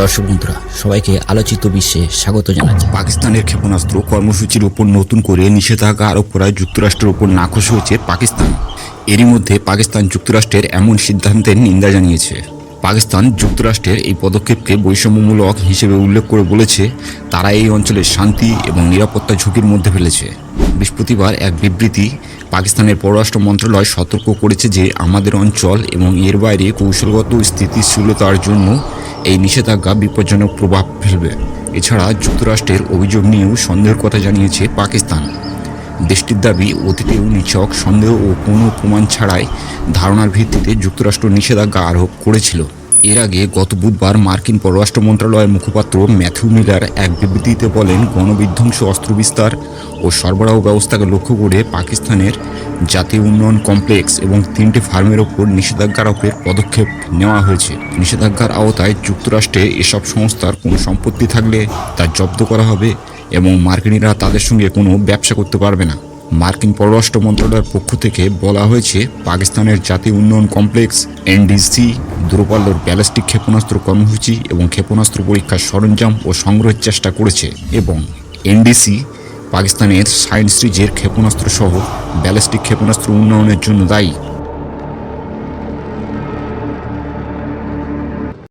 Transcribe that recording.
দর্শক বন্ধুরা, সবাইকে আলোচিত বিশ্বে স্বাগত জানাচ্ছি। পাকিস্তানের ক্ষেপণাস্ত্র কর্মসূচির উপর নতুন করে নিষেধাজ্ঞা আরোপ করায় যুক্তরাষ্ট্রের উপর নাখোশ হয়েছে পাকিস্তান। এরই মধ্যে পাকিস্তান যুক্তরাষ্ট্রের এমন সিদ্ধান্তের নিন্দা জানিয়েছে। পাকিস্তান যুক্তরাষ্ট্রের এই পদক্ষেপকে বৈষম্যমূলক হিসেবে উল্লেখ করে বলেছে তারা এই অঞ্চলের শান্তি এবং নিরাপত্তা ঝুঁকির মধ্যে ফেলেছে। বৃহস্পতিবার এক বিবৃতি পাকিস্তানের পররাষ্ট্র মন্ত্রণালয় সতর্ক করেছে যে আমাদের অঞ্চল এবং এর বাইরে কৌশলগত স্থিতিশীলতার জন্য এই নিষেধাজ্ঞা বিপজ্জনক প্রভাব ফেলবে। এছাড়া যুক্তরাষ্ট্রের অভিযোগ নিয়েও সন্দেহের কথা জানিয়েছে পাকিস্তান। দেশটির দাবি, অতীতেও নিছক সন্দেহ ও কোনো প্রমাণ ছাড়াই ধারণার ভিত্তিতে যুক্তরাষ্ট্র নিষেধাজ্ঞা আরোপ করেছিল। এর আগে গত বুধবার মার্কিন পররাষ্ট্র মন্ত্রণালয়ের মুখপাত্র ম্যাথিউ মিলার এক বিবৃতিতে বলেন, গণবিধ্বংস অস্ত্র বিস্তার ও সরবরাহ ব্যবস্থাকে লক্ষ্য করে পাকিস্তানের জাতীয় উন্নয়ন কমপ্লেক্স এবং 3টি ফার্মের ওপর নিষেধাজ্ঞা আরোপের পদক্ষেপ নেওয়া হয়েছে। নিষেধাজ্ঞার আওতায় যুক্তরাষ্ট্রে এসব সংস্থার কোনো সম্পত্তি থাকলে তা জব্দ করা হবে এবং মার্কিনিরা তাদের সঙ্গে কোনো ব্যবসা করতে পারবে না। মার্কিন পররাষ্ট্র মন্ত্রণালয়ের পক্ষ থেকে বলা হয়েছে, পাকিস্তানের জাতীয় উন্নয়ন কমপ্লেক্স এনডিসি দূরপাল্লার ব্যালিস্টিক ক্ষেপণাস্ত্র কর্মসূচি এবং ক্ষেপণাস্ত্র পরীক্ষার সরঞ্জাম ও সংগ্রহের চেষ্টা করেছে এবং এনডিসি পাকিস্তানের সায়েন্স সিরিজের ক্ষেপণাস্ত্র সহ ব্যালিস্টিক ক্ষেপণাস্ত্র উন্নয়নের জন্য দায়ী।